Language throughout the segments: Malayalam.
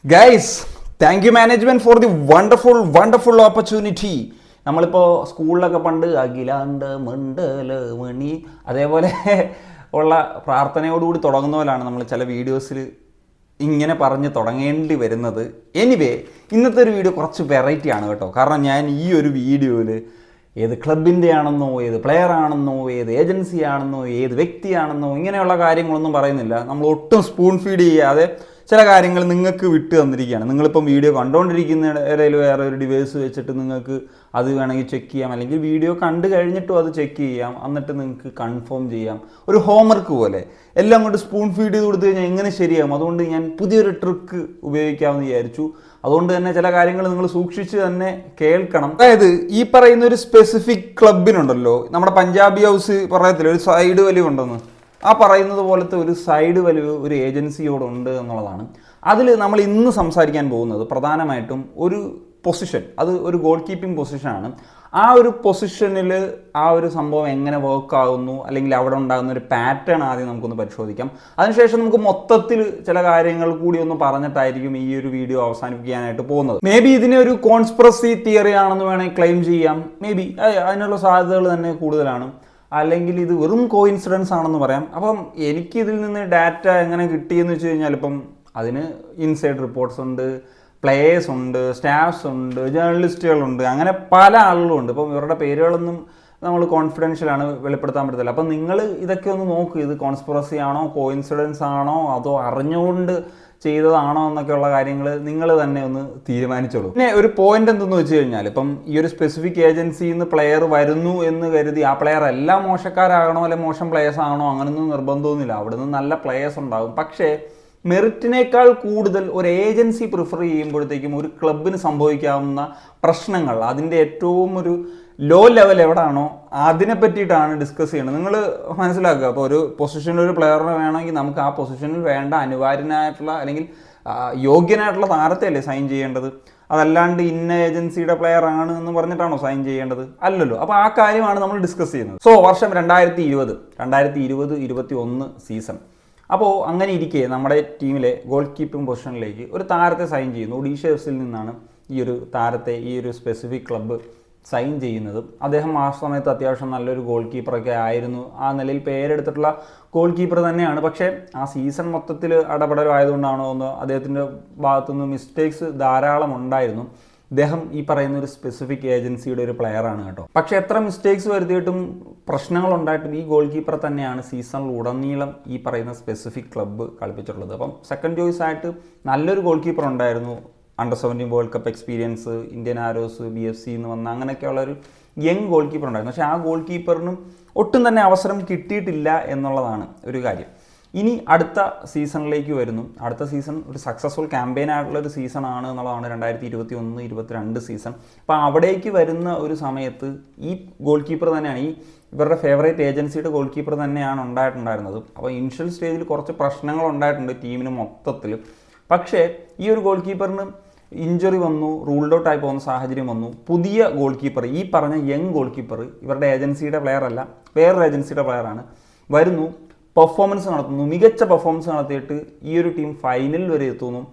Guys, thank you management for the wonderful opportunity. നമ്മളിപ്പോൾ സ്കൂളിലൊക്കെ പണ്ട് അഖിലാണ്ട മണ്ഡലമണി അതേപോലെ ഉള്ള പ്രാർത്ഥനയോടുകൂടി തുടങ്ങുന്ന പോലാണ് നമ്മൾ ചില വീഡിയോസിൽ ഇങ്ങനെ പറഞ്ഞ് തുടങ്ങേണ്ടി വരുന്നത്. എനിവേ, ഇന്നത്തെ ഒരു വീഡിയോ കുറച്ച് വെറൈറ്റി ആണ് കേട്ടോ. കാരണം ഞാൻ ഈ ഒരു വീഡിയോയിൽ ഏത് ക്ലബിൻ്റെ ആണെന്നോ, ഏത് പ്ലെയർ ആണെന്നോ, ഏത് ഏജൻസി ആണെന്നോ, ഏത് വ്യക്തിയാണെന്നോ ഇങ്ങനെയുള്ള കാര്യങ്ങളൊന്നും പറയുന്നില്ല. നമ്മൾ ഒട്ടും സ്പൂൺ ഫീഡ് ചെയ്യാതെ ചില കാര്യങ്ങൾ നിങ്ങൾക്ക് വിട്ട് തന്നിരിക്കുകയാണ്. നിങ്ങളിപ്പം വീഡിയോ കണ്ടുകൊണ്ടിരിക്കുന്ന ഇടയിൽ വേറെ ഒരു ഡിവൈസ് വെച്ചിട്ട് നിങ്ങൾക്ക് അത് വേണമെങ്കിൽ ചെക്ക് ചെയ്യാം, അല്ലെങ്കിൽ വീഡിയോ കണ്ടു കഴിഞ്ഞിട്ടും അത് ചെക്ക് ചെയ്യാം, എന്നിട്ട് നിങ്ങൾക്ക് കൺഫേം ചെയ്യാം. ഒരു ഹോംവർക്ക് പോലെ എല്ലാം കൊണ്ട് സ്പൂൺ ഫീഡ് ചെയ്ത് കൊടുത്തു കഴിഞ്ഞാൽ എങ്ങനെ ശരിയാകും? അതുകൊണ്ട് ഞാൻ പുതിയൊരു ട്രിക്ക് ഉപയോഗിക്കാമെന്ന് വിചാരിച്ചു. അതുകൊണ്ട് തന്നെ ചില കാര്യങ്ങൾ നിങ്ങൾ സൂക്ഷിച്ച് തന്നെ കേൾക്കണം. അതായത് ഈ പറയുന്ന ഒരു സ്പെസിഫിക് ക്ലബിനുണ്ടല്ലോ, നമ്മുടെ പഞ്ചാബി ഹൗസ് പറയത്തില്ല ഒരു സൈഡ് വലിവ് ഉണ്ടെന്ന്, ആ പറയുന്നത് പോലത്തെ ഒരു സൈഡ് വലിവ് ഒരു ഏജൻസിയോടുണ്ട് എന്നുള്ളതാണ്. അതിൽ നമ്മൾ ഇന്ന് സംസാരിക്കാൻ പോകുന്നത് പ്രധാനമായിട്ടും ഒരു പൊസിഷൻ, അത് ഒരു ഗോൾ കീപ്പിംഗ് പൊസിഷനാണ്. ആ ഒരു പൊസിഷനിൽ ആ ഒരു സംഭവം എങ്ങനെ വർക്ക് ആകുന്നു, അല്ലെങ്കിൽ അവിടെ ഉണ്ടാകുന്ന ഒരു പാറ്റേൺ ആദ്യം നമുക്കൊന്ന് പരിശോധിക്കാം. അതിനുശേഷം നമുക്ക് മൊത്തത്തിൽ ചില കാര്യങ്ങൾ കൂടി ഒന്ന് പറഞ്ഞിട്ടായിരിക്കും ഈ ഒരു വീഡിയോ അവസാനിപ്പിക്കാനായിട്ട് പോകുന്നത്. മേ ബി ഇതിനെ ഒരു കോൺസ്പിറസി തിയറി ആണെന്ന് വേണമെങ്കിൽ ക്ലെയിം ചെയ്യാം. മേ ബി അതിനുള്ള സാധ്യതകൾ തന്നെ കൂടുതലാണ്. അല്ലെങ്കിൽ ഇത് വെറും കോയിൻസിഡൻസ് ആണെന്ന് പറയാം. അപ്പം എനിക്കിതിൽ നിന്ന് ഡാറ്റ എങ്ങനെ കിട്ടിയെന്ന് വെച്ച് കഴിഞ്ഞാൽ, ഇപ്പം അതിന് ഇൻസൈഡ് റിപ്പോർട്ട്സ് ഉണ്ട്, പ്ലേയേഴ്സ് ഉണ്ട്, സ്റ്റാഫ്സ് ഉണ്ട്, ജേർണലിസ്റ്റുകളുണ്ട്, അങ്ങനെ പല ആളുകളും ഉണ്ട്. ഇപ്പം ഇവരുടെ പേരുകളൊന്നും നമ്മൾ കോൺഫിഡൻഷ്യലാണ്, വെളിപ്പെടുത്താൻ പറ്റത്തില്ല. അപ്പം നിങ്ങൾ ഇതൊക്കെ ഒന്ന് നോക്ക്, ഇത് കോൺസ്പിറസി ആണോ, കോയിൻസിഡൻസ് ആണോ, അതോ അറിഞ്ഞുകൊണ്ട് ചെയ്തതാണോ എന്നൊക്കെയുള്ള കാര്യങ്ങൾ നിങ്ങൾ തന്നെ ഒന്ന് തീരുമാനിച്ചോളൂ. പിന്നെ ഒരു പോയിന്റ് എന്തെന്ന് വെച്ച് കഴിഞ്ഞാൽ, ഇപ്പം ഈ ഒരു സ്പെസിഫിക് ഏജൻസിയിൽ നിന്ന് പ്ലെയർ വരുന്നു എന്ന് കരുതി ആ പ്ലെയർ എല്ലാം മോശക്കാരാകണോ അല്ലെങ്കിൽ മോശം പ്ലെയേഴ്സ് ആണോ അങ്ങനൊന്നും നിർബന്ധമൊന്നുമില്ല. അവിടെ നിന്ന് നല്ല പ്ലെയേഴ്സ് ഉണ്ടാകും. പക്ഷേ മെറിറ്റിനേക്കാൾ കൂടുതൽ ഒരു ഏജൻസി പ്രിഫർ ചെയ്യുമ്പോഴത്തേക്കും ഒരു ക്ലബിന് സംഭവിക്കാവുന്ന പ്രശ്നങ്ങൾ, അതിൻ്റെ ഏറ്റവും ഒരു ലോ ലെവൽ എവിടെയാണോ അതിനെ പറ്റിയിട്ടാണ് ഡിസ്കസ് ചെയ്യുന്നത്. നിങ്ങൾ മനസ്സിലാക്കുക, അപ്പോൾ ഒരു പൊസിഷനിൽ ഒരു പ്ലെയറിനെ വേണമെങ്കിൽ നമുക്ക് ആ പൊസിഷനിൽ വേണ്ട അനിവാര്യനായിട്ടുള്ള അല്ലെങ്കിൽ യോഗ്യനായിട്ടുള്ള താരത്തെയല്ലേ സൈൻ ചെയ്യേണ്ടത്. അതല്ലാണ്ട് ഇന്ന ഏജൻസിയുടെ പ്ലെയർ ആണ് എന്ന് പറഞ്ഞിട്ടാണോ സൈൻ ചെയ്യേണ്ടത്? അല്ലല്ലോ. അപ്പോൾ ആ കാര്യമാണ് നമ്മൾ ഡിസ്കസ് ചെയ്യുന്നത്. സോ വർഷം 2020-2021 സീസൺ. അപ്പോൾ അങ്ങനെ ഇരിക്കെ നമ്മുടെ ടീമിലെ ഗോൾ കീപ്പിംഗ് പൊസിഷനിലേക്ക് ഒരു താരത്തെ സൈൻ ചെയ്യുന്നു. ഒഡീഷ എഫ്സിൽ നിന്നാണ് ഈ ഒരു താരത്തെ ഈ ഒരു സ്പെസിഫിക് ക്ലബ്ബ് സൈൻ ചെയ്യുന്നത്. അദ്ദേഹം ആ സമയത്ത് അത്യാവശ്യം നല്ലൊരു ഗോൾ കീപ്പറൊക്കെ ആയിരുന്നു. ആ നിലയിൽ പേരെടുത്തിട്ടുള്ള ഗോൾ കീപ്പർ തന്നെയാണ്. പക്ഷേ ആ സീസൺ മൊത്തത്തിൽ ഇടപെടലായതുകൊണ്ടാണോ എന്ന് അദ്ദേഹത്തിൻ്റെ ഭാഗത്തുനിന്ന് മിസ്റ്റേക്സ് ധാരാളം ഉണ്ടായിരുന്നു. അദ്ദേഹം ഈ പറയുന്ന ഒരു സ്പെസിഫിക് ഏജൻസിയുടെ ഒരു പ്ലെയറാണ് കേട്ടോ. പക്ഷേ എത്ര മിസ്റ്റേക്സ് വരുത്തിയിട്ടും പ്രശ്നങ്ങൾ ഉണ്ടായിട്ടും ഈ ഗോൾ കീപ്പർ തന്നെയാണ് സീസണിൽ ഉടനീളം ഈ പറയുന്ന സ്പെസിഫിക് ക്ലബ്ബ് കളിപ്പിച്ചിട്ടുള്ളത്. അപ്പം സെക്കൻഡ് ചോയ്സ് ആയിട്ട് നല്ലൊരു ഗോൾ കീപ്പർ ഉണ്ടായിരുന്നു. Under world cup experience, Indian arrows, BFC എന്ന് വന്ന അങ്ങനെയൊക്കെയുള്ള ഒരു യങ് ഗോൾ കീപ്പർ ഉണ്ടായിരുന്നു. പക്ഷേ ആ ഗോൾ കീപ്പറിനും ഒട്ടും തന്നെ അവസരം കിട്ടിയിട്ടില്ല എന്നുള്ളതാണ് ഒരു കാര്യം. ഇനി അടുത്ത സീസണിലേക്ക് വരുന്നു. അടുത്ത സീസൺ ഒരു സക്സസ്ഫുൾ ക്യാമ്പയിൻ ആയിട്ടുള്ള ഒരു സീസൺ ആണ് എന്നുള്ളതാണ് 2021-22 സീസൺ. അപ്പോൾ അവിടേക്ക് വരുന്ന ഒരു സമയത്ത് ഈ ഗോൾ കീപ്പർ തന്നെയാണ്, ഈ ഇവരുടെ ഫേവറേറ്റ് ഏജൻസിയുടെ ഗോൾ കീപ്പർ തന്നെയാണ് ഉണ്ടായിട്ടുണ്ടായിരുന്നത്. അപ്പോൾ ഇനിഷ്യൽ സ്റ്റേജിൽ കുറച്ച് പ്രശ്നങ്ങൾ ഉണ്ടായിട്ടുണ്ട് ടീമിന് മൊത്തത്തിൽ. പക്ഷേ ഈ ഒരു ഗോൾ കീപ്പറിന് ഇഞ്ചുറി വന്നു, റൂൾഡ് ഔട്ട് ആയി പോകുന്ന സാഹചര്യം വന്നു. പുതിയ ഗോൾ കീപ്പർ, ഈ പറഞ്ഞ യങ് ഗോൾ കീപ്പർ, ഇവരുടെ ഏജൻസിയുടെ പ്ലെയർ അല്ല, വേറൊരു ഏജൻസിയുടെ പ്ലെയറാണ്, വരുന്നു, പെർഫോമൻസ് നടത്തുന്നു. മികച്ച പെർഫോമൻസ് നടത്തിയിട്ട് ഈ ഒരു ടീം ഫൈനലിൽ വരെ എത്തുന്നു.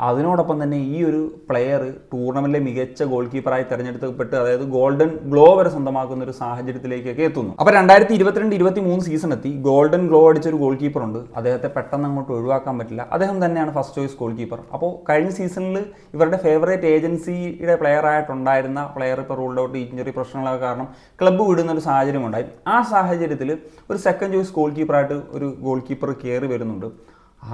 അതിനോടൊപ്പം തന്നെ ഈ ഒരു പ്ലെയർ ടൂർണമെൻറ്റിലെ മികച്ച ഗോൾ കീപ്പറായി തിരഞ്ഞെടുക്കപ്പെട്ട്, അതായത് ഗോൾഡൻ ഗ്ലോ വരെ സ്വന്തമാക്കുന്ന ഒരു സാഹചര്യത്തിലേക്കൊക്കെ എത്തുന്നു. അപ്പോൾ 2022-23 സീസൺ എത്തി. ഗോൾഡൻ ഗ്ലോ അടിച്ചൊരു ഗോൾ കീപ്പറുണ്ട്. അദ്ദേഹത്തെ പെട്ടെന്ന് അങ്ങോട്ട് ഒഴിവാക്കാൻ പറ്റില്ല. അദ്ദേഹം തന്നെയാണ് ഫസ്റ്റ് ചോയ്സ് ഗോൾ കീപ്പർ. അപ്പോൾ കഴിഞ്ഞ സീസണിൽ ഇവരുടെ ഫേവറേറ്റ് ഏജൻസിയുടെ പ്ലെയർ ആയിട്ടുണ്ടായിരുന്ന പ്ലെയർ ഇപ്പോൾ റൂൾഡ് ഔട്ട്, ഇഞ്ചുറി പ്രശ്നങ്ങളൊക്കെ കാരണം ക്ലബ്ബ് വിടുന്ന ഒരു സാഹചര്യം ഉണ്ടായി. ആ സാഹചര്യത്തിൽ ഒരു സെക്കൻഡ് ചോയ്സ് ഗോൾ കീപ്പറായിട്ട് ഒരു ഗോൾ കീപ്പർ കയറി വരുന്നുണ്ട്.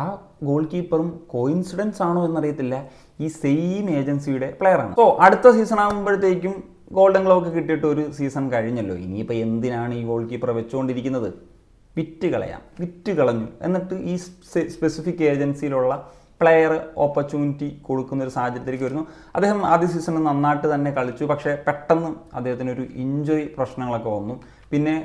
ആ ഗോൾ കീപ്പറും കോയിൻസിഡൻസ് ആണോ എന്നറിയത്തില്ല, ഈ സെയിം ഏജൻസിയുടെ പ്ലെയറാണ്. സോ അടുത്ത സീസൺ ആകുമ്പോഴത്തേക്കും ഗോൾഡൻ ഗ്ലോ ഒക്കെ കിട്ടിയിട്ട് ഒരു സീസൺ കഴിഞ്ഞല്ലോ. ഇനിയിപ്പോൾ എന്തിനാണ് ഈ ഗോൾ കീപ്പറെ വെച്ചുകൊണ്ടിരിക്കുന്നത്? വിറ്റ് കളഞ്ഞു. എന്നിട്ട് ഈ സ്പെസിഫിക് ഏജൻസിയിലുള്ള പ്ലെയർ ഓപ്പർച്യൂണിറ്റി കൊടുക്കുന്ന ഒരു സാഹചര്യത്തിലേക്ക് വരുന്നു. അദ്ദേഹം ആദ്യ സീസണിൽ നന്നായിട്ട് തന്നെ കളിച്ചു. പക്ഷേ പെട്ടെന്ന് അദ്ദേഹത്തിനൊരു ഇഞ്ചുറി പ്രശ്നങ്ങളൊക്കെ വന്നു. പിന്നെ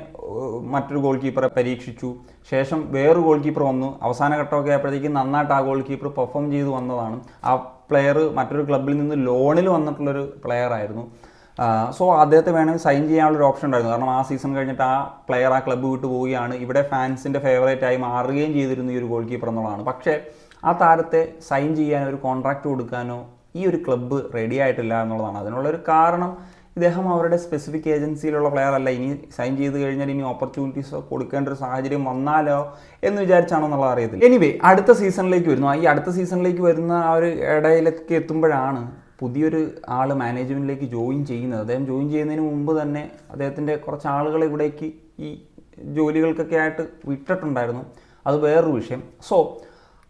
മറ്റൊരു ഗോൾ കീപ്പറെ പരീക്ഷിച്ചു. ശേഷം വേറൊരു ഗോൾ കീപ്പർ വന്നു. അവസാന ഘട്ടമൊക്കെ ആയപ്പോഴത്തേക്കും നന്നായിട്ട് ആ ഗോൾ കീപ്പർ പെർഫോം ചെയ്ത് വന്നതാണ്. ആ പ്ലെയർ മറ്റൊരു ക്ലബ്ബിൽ നിന്ന് ലോണിൽ വന്നിട്ടുള്ളൊരു പ്ലെയർ ആയിരുന്നു. സോ അദ്ദേഹത്തെ വേണമെങ്കിൽ സൈൻ ചെയ്യാനുള്ളൊരു ഓപ്ഷൻ ഉണ്ടായിരുന്നു. കാരണം ആ സീസൺ കഴിഞ്ഞിട്ട് ആ പ്ലെയർ ആ ക്ലബ്ബ് വിട്ട് പോവുകയാണ്. ഇവിടെ ഫാൻസിൻ്റെ ഫേവറേറ്റ് ആയി മാറുകയും ചെയ്തിരുന്നു ഈ ഒരു ഗോൾ കീപ്പർ എന്നുള്ളതാണ്. പക്ഷേ ആ താരത്തെ സൈൻ ചെയ്യാനോ ഒരു കോൺട്രാക്റ്റ് കൊടുക്കാനോ ഈ ഒരു ക്ലബ്ബ് റെഡി ആയിട്ടില്ല എന്നുള്ളതാണ്. അതിനുള്ളൊരു കാരണം ഇദ്ദേഹം അവരുടെ സ്പെസിഫിക് ഏജൻസിയിലുള്ള പ്ലെയർ അല്ല. ഇനി സൈൻ ചെയ്ത് കഴിഞ്ഞാൽ ഇനി ഓപ്പർച്യൂണിറ്റീസ് കൊടുക്കേണ്ട ഒരു സാഹചര്യം വന്നാലോ എന്ന് വിചാരിച്ചാണോ എന്നുള്ളത് അറിയത്തില്ല. എനിവേ അടുത്ത സീസണിലേക്ക് വരുന്നു. ഈ അടുത്ത സീസണിലേക്ക് വരുന്ന ആ ഒരു ഇടയിലൊക്കെ എത്തുമ്പോഴാണ് പുതിയൊരു ആൾ മാനേജ്മെൻറ്റിലേക്ക് ജോയിൻ ചെയ്യുന്നത്. അദ്ദേഹം ജോയിൻ ചെയ്യുന്നതിന് മുമ്പ് തന്നെ അദ്ദേഹത്തിൻ്റെ കുറച്ച് ആളുകളെ ഇവിടേക്ക് ഈ ജോലികൾക്കൊക്കെ ആയിട്ട് വിട്ടിട്ടുണ്ടായിരുന്നു. അത് വേറൊരു വിഷയം. സോ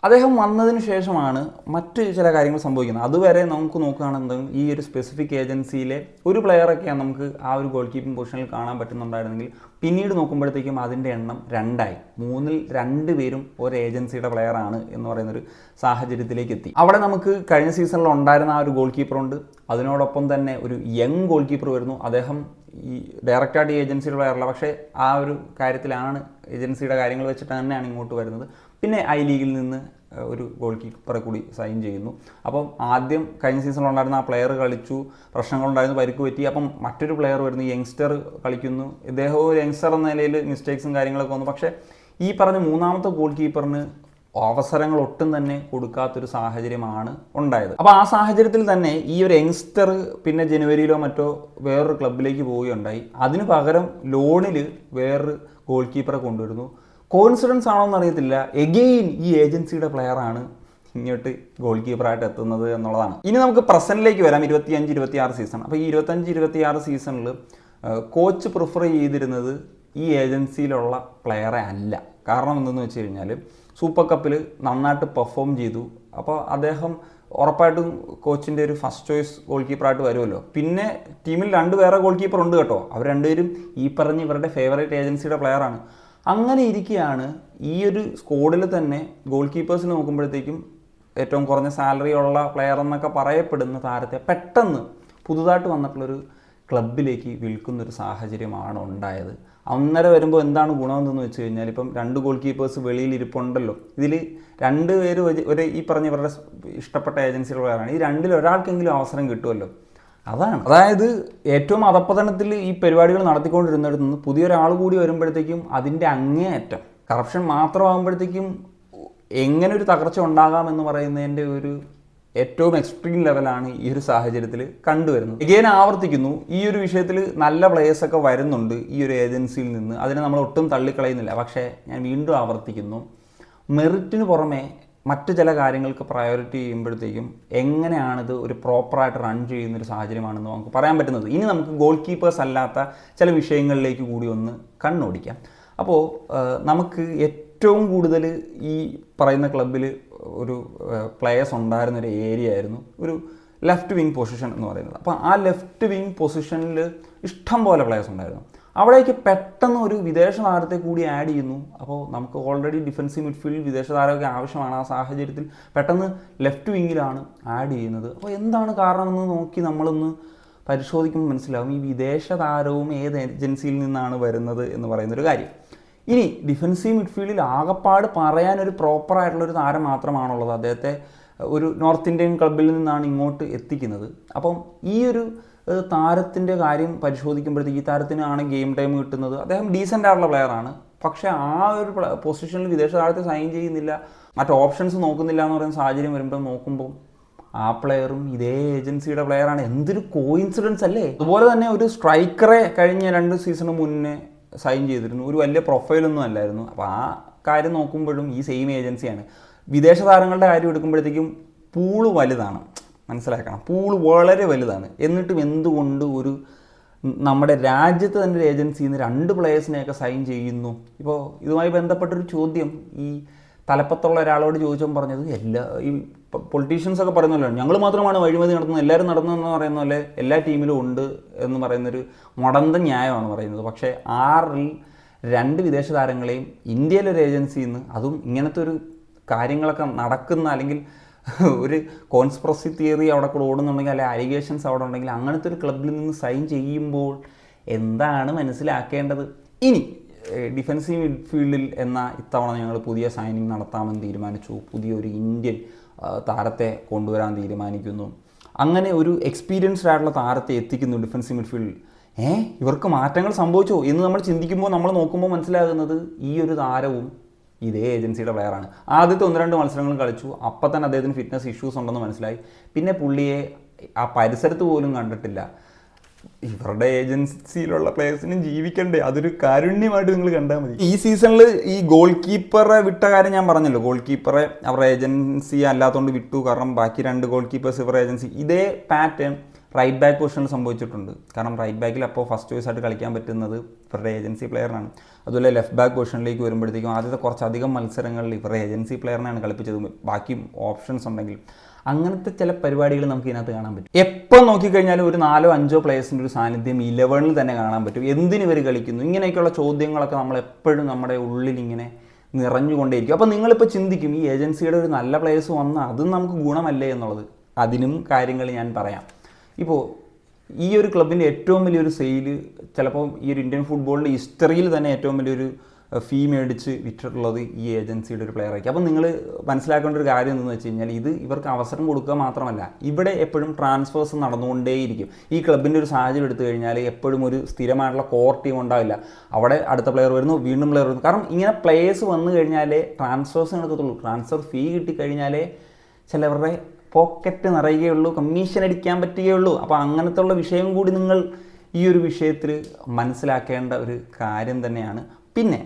അദ്ദേഹം വന്നതിന് ശേഷമാണ് മറ്റ് ചില കാര്യങ്ങൾ സംഭവിക്കുന്നത്. അതുവരെ നമുക്ക് നോക്കുകയാണെന്നുണ്ടെങ്കിൽ ഈ ഒരു സ്പെസിഫിക് ഏജൻസിയിലെ ഒരു പ്ലെയറൊക്കെയാണ് നമുക്ക് ആ ഒരു ഗോൾ കീപ്പിംഗ് പൊസിഷനിൽ കാണാൻ പറ്റുന്നുണ്ടായിരുന്നെങ്കിൽ പിന്നീട് നോക്കുമ്പോഴത്തേക്കും അതിൻ്റെ എണ്ണം 2ആയി. 3-ൽ 2 പേരും ഒരു ഏജൻസിയുടെ പ്ലെയറാണ് എന്ന് പറയുന്നൊരു സാഹചര്യത്തിലേക്ക് എത്തി. അവിടെ നമുക്ക് കഴിഞ്ഞ സീസണിൽ ഉണ്ടായിരുന്ന ആ ഒരു ഗോൾ കീപ്പറുണ്ട്, അതിനോടൊപ്പം തന്നെ ഒരു യങ് ഗോൾ കീപ്പർ വരുന്നു. അദ്ദേഹം ഈ ഡയറക്റ്റായിട്ട് ഈ ഏജൻസിയുടെ പ്ലെയറല്ല, പക്ഷേ ആ ഒരു കാര്യത്തിലാണ് ഏജൻസിയുടെ കാര്യങ്ങൾ വെച്ചിട്ട് തന്നെയാണ് ഇങ്ങോട്ട് വരുന്നത്. പിന്നെ ഐ ലീഗിൽ നിന്ന് ഒരു ഗോൾ കീപ്പറെ കൂടി സൈൻ ചെയ്യുന്നു. അപ്പം ആദ്യം കഴിഞ്ഞ സീസണിലുണ്ടായിരുന്ന ആ പ്ലെയർ കളിച്ചു, പ്രശ്നങ്ങളുണ്ടായിരുന്നു, പരിക്ക് പറ്റി. അപ്പം മറ്റൊരു പ്ലെയർ വരുന്നു, യങ്സ്റ്റർ കളിക്കുന്നു. ഇദ്ദേഹവും ഒരു യങ്സ്റ്റർ എന്ന നിലയിൽ മിസ്റ്റേക്സും കാര്യങ്ങളൊക്കെ വന്നു. പക്ഷേ ഈ പറഞ്ഞ മൂന്നാമത്തെ ഗോൾ കീപ്പറിന് അവസരങ്ങൾ ഒട്ടും തന്നെ കൊടുക്കാത്തൊരു സാഹചര്യമാണ് ഉണ്ടായത്. അപ്പോൾ ആ സാഹചര്യത്തിൽ തന്നെ ഈ ഒരു യങ്സ്റ്റർ പിന്നെ ജനുവരിയിലോ മറ്റോ വേറൊരു ക്ലബിലേക്ക് പോവുകയുണ്ടായി. അതിന് പകരം ലോണിൽ വേറൊരു ഗോൾ കീപ്പറെ കൊണ്ടുവരുന്നു. കോയിൻസിഡൻസ് ആണോ എന്നറിയത്തില്ല, എഗെയിൻ ഈ ഏജൻസിയുടെ പ്ലെയറാണ് ഇങ്ങോട്ട് ഗോൾ കീപ്പറായിട്ട് എത്തുന്നത് എന്നുള്ളതാണ്. ഇനി നമുക്ക് പ്രസൻറ്റിലേക്ക് വരാം, 25-26 സീസൺ. അപ്പോൾ ഈ 25-26 സീസണിൽ കോച്ച് പ്രിഫർ ചെയ്തിരുന്നത് ഈ ഏജൻസിയിലുള്ള പ്ലെയറെ അല്ല. കാരണം എന്തെന്ന് വെച്ച് കഴിഞ്ഞാൽ സൂപ്പർ കപ്പിൽ നന്നായിട്ട് പെർഫോം ചെയ്തു. അപ്പോൾ അദ്ദേഹം ഉറപ്പായിട്ടും കോച്ചിൻ്റെ ഒരു ഫസ്റ്റ് ചോയ്സ് ഗോൾ കീപ്പറായിട്ട് വരുമല്ലോ. പിന്നെ ടീമിൽ 2 വേറെ ഗോൾ കീപ്പർ ഉണ്ട് കേട്ടോ. അവർ 2 പേരും ഈ പറഞ്ഞ ഇവരുടെ ഫേവറേറ്റ് ഏജൻസിയുടെ പ്ലെയറാണ്. അങ്ങനെ ഇരിക്കുകയാണ് ഈ ഒരു സ്ക്വാഡിൽ തന്നെ ഗോൾ കീപ്പേഴ്സിൽ നോക്കുമ്പോഴത്തേക്കും ഏറ്റവും കുറഞ്ഞ സാലറി ഉള്ള പ്ലെയർ എന്നൊക്കെ പറയപ്പെടുന്ന താരത്തെ പെട്ടെന്ന് പുതുതായിട്ട് വന്നിട്ടുള്ളൊരു ക്ലബിലേക്ക് വിൽക്കുന്നൊരു സാഹചര്യമാണ് ഉണ്ടായത്. അന്നേരം വരുമ്പോൾ എന്താണ് ഗുണമെന്ന് വെച്ച് കഴിഞ്ഞാൽ ഇപ്പം 2 ഗോൾ കീപ്പേഴ്സ് വെളിയിൽ ഇരിപ്പുണ്ടല്ലോ. ഇതിൽ 2 പേര് ഒരു ഈ പറഞ്ഞ ഇവരുടെ ഇഷ്ടപ്പെട്ട ഏജൻസിയുടെ പ്ലെയറാണ്. ഈ 2-ൽ ഒരാൾക്കെങ്കിലും അവസരം കിട്ടുമല്ലോ. അതായത് ഏറ്റവും അധപ്പതനത്തിൽ ഈ പരിപാടികൾ നടത്തിക്കൊണ്ടിരുന്നിടത്തു നിന്ന് പുതിയൊരാൾ കൂടി വരുമ്പോഴത്തേക്കും അതിൻ്റെ അങ്ങേയറ്റം കറപ്ഷൻ മാത്രമാകുമ്പോഴത്തേക്കും എങ്ങനെ ഒരു തകർച്ച ഉണ്ടാകാമെന്ന് പറയുന്നതിൻ്റെ ഒരു ഏറ്റവും എക്സ്ട്രീം ലെവലാണ് ഈ ഒരു സാഹചര്യത്തിൽ കണ്ടുവരുന്നത്. എഗെയിൻ ആവർത്തിക്കുന്നു, ഈ ഒരു വിഷയത്തിൽ നല്ല പ്ലേയേഴ്സൊക്കെ വരുന്നുണ്ട് ഈ ഒരു ഏജൻസിയിൽ നിന്ന്. അതിനെ നമ്മൾ ഒട്ടും തള്ളിക്കളയുന്നില്ല. പക്ഷേ ഞാൻ വീണ്ടും ആവർത്തിക്കുന്നു, മെറിറ്റിന് പുറമെ മറ്റു ചില കാര്യങ്ങൾക്ക് പ്രയോറിറ്റി ചെയ്യുമ്പോഴത്തേക്കും എങ്ങനെയാണിത് ഒരു പ്രോപ്പറായിട്ട് റൺ ചെയ്യുന്നൊരു സാഹചര്യമാണെന്ന് നമുക്ക് പറയാൻ പറ്റുന്നത്. ഇനി നമുക്ക് ഗോൾ കീപ്പേഴ്സ് അല്ലാത്ത ചില വിഷയങ്ങളിലേക്ക് കൂടി ഒന്ന് കണ്ണോടിക്കാം. അപ്പോൾ നമുക്ക് ഏറ്റവും കൂടുതൽ ഈ പറയുന്ന ക്ലബിൽ ഒരു പ്ലെയേഴ്സ് ഉണ്ടായിരുന്നൊരു ഏരിയ ആയിരുന്നു ഒരു ലെഫ്റ്റ് വിങ് പൊസിഷൻ എന്ന് പറയുന്നത്. അപ്പോൾ ആ ലെഫ്റ്റ് വിങ് പൊസിഷനിൽ ഇഷ്ടം പോലെ പ്ലെയേഴ്സ് ഉണ്ടായിരുന്നു. അവിടേക്ക് പെട്ടെന്ന് ഒരു വിദേശ താരത്തെ കൂടി ആഡ് ചെയ്യുന്നു. അപ്പോൾ നമുക്ക് ഓൾറെഡി ഡിഫൻസീവ് മിഡ്ഫീൽഡിൽ വിദേശ താരമൊക്കെ ആവശ്യമാണ്. ആ സാഹചര്യത്തിൽ പെട്ടെന്ന് ലെഫ്റ്റ് വിങ്ങിലാണ് ആഡ് ചെയ്യുന്നത്. അപ്പോൾ എന്താണ് കാരണമെന്ന് നോക്കി നമ്മളൊന്ന് പരിശോധിക്കുമ്പോൾ മനസ്സിലാവും ഈ വിദേശ താരവും ഏത് ഏജൻസിയിൽ നിന്നാണ് വരുന്നത് എന്ന് പറയുന്നൊരു കാര്യം. ഇനി ഡിഫൻസീവ് മിഡ്ഫീൽഡിൽ ആകപ്പാട് പറയാനൊരു പ്രോപ്പറായിട്ടുള്ളൊരു താരം മാത്രമാണുള്ളത്. അദ്ദേഹത്തെ ഒരു നോർത്ത് ഇന്ത്യൻ ക്ലബിൽ നിന്നാണ് ഇങ്ങോട്ട് എത്തിക്കുന്നത്. അപ്പം ഈ ഒരു താരത്തിൻ്റെ കാര്യം പരിശോധിക്കുമ്പോഴത്തേക്ക് ഈ താരത്തിനാണ് ഗെയിം ടൈം കിട്ടുന്നത്. അദ്ദേഹം ഡീസൻ്റ് ആയിട്ടുള്ള പ്ലെയറാണ്. പക്ഷേ ആ ഒരു പൊസിഷനിൽ വിദേശ താരത്തെ സൈൻ ചെയ്യുന്നില്ല, മറ്റ് ഓപ്ഷൻസ് നോക്കുന്നില്ല എന്ന് പറയുന്ന സാഹചര്യം വരുമ്പോൾ നോക്കുമ്പോൾ ആ പ്ലെയറും ഇതേ ഏജൻസിയുടെ പ്ലെയറാണ്. എന്തൊരു കോയിൻസിഡൻസ് അല്ലേ. അതുപോലെ തന്നെ ഒരു സ്ട്രൈക്കറെ കഴിഞ്ഞ 2 സീസണ് മുന്നേ സൈൻ ചെയ്തിരുന്നു. ഒരു വലിയ പ്രൊഫൈലൊന്നും അല്ലായിരുന്നു. അപ്പോൾ ആ കാര്യം നോക്കുമ്പോഴും ഈ സെയിം ഏജൻസിയാണ്. വിദേശ താരങ്ങളുടെ കാര്യം എടുക്കുമ്പോഴത്തേക്കും പൂള് വലുതാണ്, മനസ്സിലാക്കണം. പൂള് വളരെ വലുതാണ്. എന്നിട്ടും എന്തുകൊണ്ട് ഒരു നമ്മുടെ രാജ്യത്ത് തന്നെ ഒരു ഏജൻസിയിൽ നിന്ന് 2 പ്ലെയേഴ്സിനെയൊക്കെ സൈൻ ചെയ്യുന്നു? ഇപ്പോൾ ഇതുമായി ബന്ധപ്പെട്ടൊരു ചോദ്യം ഈ തലപ്പത്തുള്ള ഒരാളോട് ചോദിച്ചപ്പോൾ പറഞ്ഞത് ഈ പൊളിറ്റീഷ്യൻസൊക്കെ പറയുന്നല്ലോ, ഞങ്ങൾ മാത്രമാണ് വഴിമതി നടത്തുന്നത്, എല്ലാവരും നടന്നതെന്ന് പറയുന്ന പോലെ എല്ലാ ടീമിലും ഉണ്ട് എന്ന് പറയുന്നൊരു മുടന്ത ന്യായമാണ് പറയുന്നത്. പക്ഷേ 6-ൽ 2 വിദേശ താരങ്ങളെയും ഇന്ത്യയിലൊരു ഏജൻസിയിൽ നിന്ന്, അതും ഇങ്ങനത്തെ ഒരു കാര്യങ്ങളൊക്കെ നടക്കുന്ന അല്ലെങ്കിൽ ഒരു കോൺസ്പിറസി തിയറി അവിടെ കൂടെ ഓടുന്നുണ്ടെങ്കിൽ അല്ലെങ്കിൽ അലിഗേഷൻസ് അവിടെ ഉണ്ടെങ്കിൽ അങ്ങനത്തെ ഒരു ക്ലബിൽ നിന്ന് സൈൻ ചെയ്യുമ്പോൾ എന്താണ് മനസ്സിലാക്കേണ്ടത്? ഇനി ഡിഫൻസീവ് മിഡ്ഫീൽഡിൽ ഇത്തവണ ഞങ്ങൾ പുതിയ സൈനിങ് നടത്താമെന്ന് തീരുമാനിച്ചു. പുതിയൊരു ഇന്ത്യൻ താരത്തെ കൊണ്ടുവരാൻ തീരുമാനിക്കുന്നു. അങ്ങനെ ഒരു എക്സ്പീരിയൻസ്ഡ് ആയിട്ടുള്ള താരത്തെ എത്തിക്കുന്നു ഡിഫൻസീവ് മിഡ്ഫീൽഡിൽ. ഇവർക്ക് മാറ്റങ്ങൾ സംഭവിച്ചോ എന്ന് നമ്മൾ ചിന്തിക്കുമ്പോൾ, നമ്മൾ നോക്കുമ്പോൾ മനസ്സിലാകുന്നത് ഈ ഒരു താരവും ഇതേ ഏജൻസിയുടെ പ്ലെയറാണ്. ആദ്യത്തെ 1-2 മത്സരങ്ങളും കളിച്ചു, അപ്പം തന്നെ അദ്ദേഹത്തിന് ഫിറ്റ്നസ് ഇഷ്യൂസ് ഉണ്ടെന്ന് മനസ്സിലായി. പിന്നെ പുള്ളിയെ ആ പരിസരത്ത് പോലും കണ്ടിട്ടില്ല. ഇവരുടെ ഏജൻസിയിലുള്ള പ്ലേയേഴ്സിനും ജീവിക്കണ്ടേ, അതൊരു കാരുണ്യമായിട്ട് നിങ്ങൾ കണ്ടാൽ മതി. ഈ സീസണിൽ ഈ ഗോൾ കീപ്പറെ വിട്ട കാര്യം ഞാൻ പറഞ്ഞല്ലോ, ഗോൾ കീപ്പറെ അവരുടെ ഏജൻസി അല്ലാത്തതുകൊണ്ട് വിട്ടു, കാരണം ബാക്കി 2 ഗോൾ കീപ്പേഴ്സ് ഇവരുടെ ഏജൻസി. ഇതേ പാറ്റേൺ റൈറ്റ് ബാക്ക് പൊസിഷനിൽ സംഭവിച്ചിട്ടുണ്ട്. കാരണം റൈറ്റ് ബാക്കിൽ അപ്പോൾ ഫസ്റ്റ് ചോയ്സ് ആയിട്ട് കളിക്കാൻ പറ്റുന്നത് ഇവരുടെ ഏജൻസി പ്ലെയറിനാണ്. അതുപോലെ ലെഫ്റ്റ് ബാക്ക് പൊസിഷനിലേക്ക് വരുമ്പോഴത്തേക്കും ആദ്യത്തെ കുറച്ചധികം മത്സരങ്ങളിൽ ഇവരുടെ ഏജൻസി പ്ലെയറിനാണ് കളിപ്പിച്ചത്, ബാക്കി ഓപ്ഷൻസ് ഉണ്ടെങ്കിൽ. അങ്ങനത്തെ ചില പരിപാടികൾ നമുക്ക് ഇതിനകത്ത് കാണാൻ പറ്റും. എപ്പോൾ നോക്കിക്കഴിഞ്ഞാലും ഒരു 4-5 പ്ലേയേഴ്സിൻ്റെ ഒരു സാന്നിധ്യം 11-ൽ തന്നെ കാണാൻ പറ്റും. എന്തിന് ഇവർ കളിക്കുന്നു, ഇങ്ങനെയൊക്കെയുള്ള ചോദ്യങ്ങളൊക്കെ നമ്മളെപ്പോഴും നമ്മുടെ ഉള്ളിൽ ഇങ്ങനെ നിറഞ്ഞുകൊണ്ടേയിരിക്കും. അപ്പോൾ നിങ്ങളിപ്പോൾ ചിന്തിക്കും, ഈ ഏജൻസിയുടെ ഒരു നല്ല പ്ലേയേഴ്സ് വന്നാൽ അതും നമുക്ക് ഗുണമല്ലേ എന്നുള്ളത്. അതിനും കാര്യങ്ങൾ ഞാൻ പറയാം. ഇപ്പോൾ ഈ ഒരു ക്ലബിൻ്റെ ഏറ്റവും വലിയൊരു സെയില് ചിലപ്പോൾ ഈ ഒരു ഇന്ത്യൻ ഫുട്ബോളിൻ്റെ ഹിസ്റ്ററിയിൽ തന്നെ ഏറ്റവും വലിയൊരു ഫീ മേടിച്ച് വിറ്റിട്ടുള്ളത് ഈ ഏജൻസിയുടെ ഒരു പ്ലെയർ ആയിരിക്കും. അപ്പം നിങ്ങൾ മനസ്സിലാക്കേണ്ട ഒരു കാര്യം എന്തെന്ന് വെച്ച് കഴിഞ്ഞാൽ, ഇത് ഇവർക്ക് അവസരം കൊടുക്കുക മാത്രമല്ല, ഇവിടെ എപ്പോഴും ട്രാൻസ്ഫേഴ്സ് നടന്നുകൊണ്ടേയിരിക്കും. ഈ ക്ലബിൻ്റെ ഒരു സാഹചര്യം എടുത്തു കഴിഞ്ഞാൽ എപ്പോഴും ഒരു സ്ഥിരമായിട്ടുള്ള കോർ ടീം ഉണ്ടാവില്ല. അവിടെ അടുത്ത പ്ലെയർ വരുന്നു, വീണ്ടും പ്ലെയർ വരുന്നു. കാരണം ഇങ്ങനെ പ്ലേയേഴ്സ് വന്നു കഴിഞ്ഞാലേ ട്രാൻസ്ഫേഴ്സ് നടക്കത്തുള്ളൂ. ട്രാൻസ്ഫർ ഫീ കിട്ടിക്കഴിഞ്ഞാലേ ചിലവരുടെ പോക്കറ്റ് നിറയുകയുള്ളൂ, കമ്മീഷൻ അടിക്കാൻ പറ്റുകയുള്ളൂ. അപ്പോൾ അങ്ങനത്തെ ഉള്ള വിഷയം കൂടി നിങ്ങൾ ഈ ഒരു വിഷയത്തിൽ മനസ്സിലാക്കേണ്ട ഒരു കാര്യം തന്നെയാണ്. പിന്നെ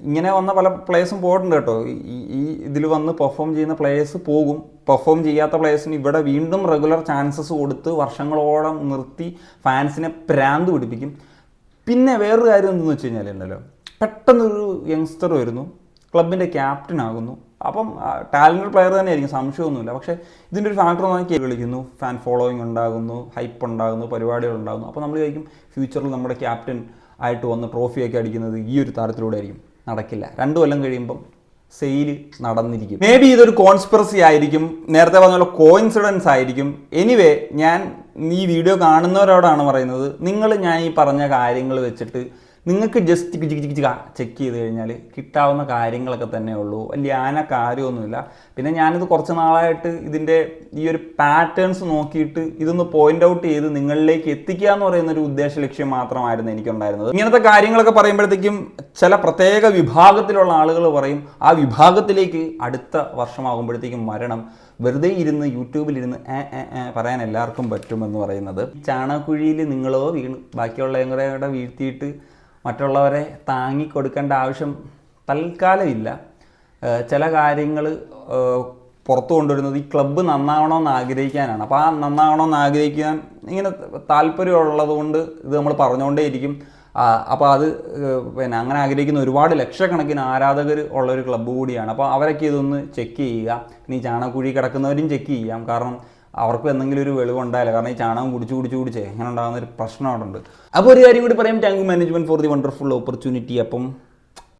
ഇങ്ങനെ വന്ന പല പ്ലേയേഴ്സും പോയിട്ടുണ്ട് കേട്ടോ. ഈ ഇതിൽ വന്ന് പെർഫോം ചെയ്യുന്ന പ്ലേയേഴ്സ് പോകും, പെർഫോം ചെയ്യാത്ത പ്ലേയേഴ്സിന് ഇവിടെ വീണ്ടും റെഗുലർ ചാൻസസ് കൊടുത്ത് വർഷങ്ങളോളം നിർത്തി ഫാൻസിനെ പ്രാന്ത് പിടിപ്പിക്കും. പിന്നെ വേറൊരു കാര്യം എന്തെന്ന് വെച്ച് കഴിഞ്ഞാൽ ഉണ്ടല്ലോ, പെട്ടെന്നൊരു യങ്സ്റ്റർ വരുന്നു, ക്ലബിൻ്റെ ക്യാപ്റ്റൻ ആകുന്നു. അപ്പം ടാലൻറ്റഡ് പ്ലെയർ തന്നെ ആയിരിക്കും, സംശയമൊന്നുമില്ല. പക്ഷേ ഇതിൻ്റെ ഒരു ഫാക്ടർ നോക്കി കളിക്കുന്നു, ഫാൻ ഫോളോയിങ് ഉണ്ടാകുന്നു, ഹൈപ്പ് ഉണ്ടാകുന്നു, പരിപാടികൾ ഉണ്ടാകുന്നു. അപ്പോൾ നമ്മൾ വിചാരിക്കും ഫ്യൂച്ചറിൽ നമ്മുടെ ക്യാപ്റ്റൻ ആയിട്ട് വന്ന് ട്രോഫിയൊക്കെ അടിക്കുന്നത് ഈ ഒരു താരത്തിലൂടെ ആയിരിക്കും. നടക്കില്ല. 2 കൊല്ലം കഴിയുമ്പം സെയില് നടന്നിരിക്കും. മേ ബി ഇതൊരു കോൺസ്പിറസി ആയിരിക്കും, നേരത്തെ പറഞ്ഞ പോലെ കോയിൻസിഡൻസ് ആയിരിക്കും. എനിവേ, ഞാൻ ഈ വീഡിയോ കാണുന്നവരോടാണ് പറയുന്നത്, നിങ്ങൾ ഞാൻ ഈ പറഞ്ഞ കാര്യങ്ങൾ വെച്ചിട്ട് നിങ്ങൾക്ക് ജസ്റ്റ് ചെക്ക് ചെയ്ത് കഴിഞ്ഞാൽ കിട്ടാവുന്ന കാര്യങ്ങളൊക്കെ തന്നെ ഉള്ളൂ. വലിയ കാര്യമൊന്നുമില്ല. പിന്നെ ഞാനിത് കുറച്ച് നാളായിട്ട് ഇതിൻ്റെ ഈ ഒരു പാറ്റേൺസ് നോക്കിയിട്ട് ഇതൊന്ന് പോയിന്റ് ഔട്ട് ചെയ്ത് നിങ്ങളിലേക്ക് എത്തിക്കുക എന്ന് പറയുന്നൊരു ഉദ്ദേശ ലക്ഷ്യം മാത്രമായിരുന്നു എനിക്കുണ്ടായിരുന്നത്. ഇങ്ങനത്തെ കാര്യങ്ങളൊക്കെ പറയുമ്പോഴത്തേക്കും ചില പ്രത്യേക വിഭാഗത്തിലുള്ള ആളുകൾ പറയും, ആ വിഭാഗത്തിലേക്ക് അടുത്ത വർഷമാകുമ്പോഴത്തേക്കും മരണം. വെറുതെ ഇരുന്ന് യൂട്യൂബിലിരുന്ന് പറയാൻ എല്ലാവർക്കും പറ്റുമെന്ന് പറയുന്നത്, ചാണകക്കുഴിയിൽ നിങ്ങളോ വീണ് ബാക്കിയുള്ളവരുടെ വീഴ്ത്തിയിട്ട് മറ്റുള്ളവരെ താങ്ങിക്കൊടുക്കേണ്ട ആവശ്യം തൽക്കാലമില്ല. ചില കാര്യങ്ങൾ പുറത്തു കൊണ്ടുവരുന്നത് ഈ ക്ലബ്ബ് നന്നാവണമെന്ന് ആഗ്രഹിക്കാനാണ്. അപ്പോൾ ആ നന്നാവണമെന്ന് ആഗ്രഹിക്കാൻ ഇങ്ങനെ താല്പര്യമുള്ളത് കൊണ്ട് ഇത് നമ്മൾ പറഞ്ഞുകൊണ്ടേയിരിക്കും. അപ്പോൾ അത് പിന്നെ അങ്ങനെ ആഗ്രഹിക്കുന്ന ഒരുപാട് ലക്ഷക്കണക്കിന് ആരാധകർ ഉള്ളൊരു ക്ലബ്ബ് കൂടിയാണ്. അപ്പോൾ അവരൊക്കെ ഇതൊന്ന് ചെക്ക് ചെയ്യുക. ഇനി ചാണകക്കുഴി കിടക്കുന്നവരും ചെക്ക് ചെയ്യാം. കാരണം അവർക്ക് എന്തെങ്കിലും ഒരു വെളിവുണ്ടായില്ല. കാരണം ഈ ചാണകം കുടിച്ച് ഇങ്ങനെ ഉണ്ടാകുന്ന ഒരു പ്രശ്നം അവിടെ ഉണ്ട്. അപ്പോൾ ഒരു കാര്യം കൂടി പറയാം, thank you management for the wonderful opportunity. അപ്പം